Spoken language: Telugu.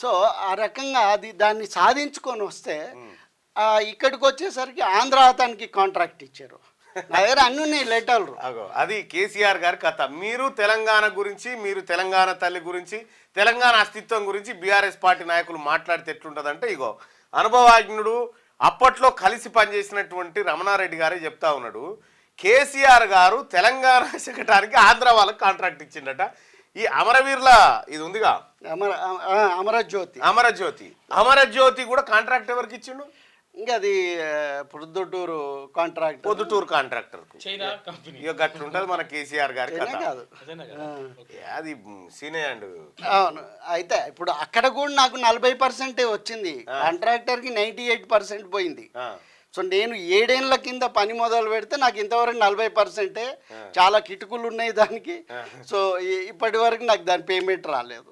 సో ఆ రకంగా దాన్ని సాధించుకొని వస్తే ఇక్కడికి వచ్చేసరికి ఆంధ్ర అతనికి కాంట్రాక్ట్ ఇచ్చారు. నా దగ్గర అన్ని ఉన్నాయి లెటర్లు. అగో అది కేసీఆర్ గారి కథ. మీరు తెలంగాణ గురించి, మీరు తెలంగాణ తల్లి గురించి, తెలంగాణ అస్తిత్వం గురించి బీఆర్ఎస్ పార్టీ నాయకులు మాట్లాడితే ఎట్లుంటుందంటే, ఇగో అనుభవజ్ఞుడు అప్పట్లో కలిసి పనిచేసినటువంటి రమణారెడ్డి గారే చెప్తా ఉన్నాడు, కేసీఆర్ గారు తెలంగాణ శకటానికి ఆంధ్ర వాళ్ళకి కాంట్రాక్ట్ ఇచ్చిండట. ఈ అమరవీరుల ఇది ఉందిగా అమరజ్యోతి అమరజ్యోతి కూడా కాంట్రాక్ట్ ఎవరికి ఇచ్చిండు? ఇంకా అది పొద్దుటూరు కాంట్రాక్ట్, పొద్దుటూరు కాంట్రాక్టర్ ఇక గట్ల ఉంటుంది మన కేసీఆర్ గారి కథ. కాదు అది సీనే అండ్ అవును. అయితే ఇప్పుడు అక్కడ కూడా నాకు 40% వచ్చింది, కాంట్రాక్టర్కి 98% పోయింది. సో నేను 7 ఏళ్ల కింద పని మొదలు పెడితే నాకు ఇంతవరకు 40%. చాలా కిటుకులు ఉన్నాయి దానికి. సో ఇప్పటి వరకు నాకు దాని పేమెంట్ రాలేదా?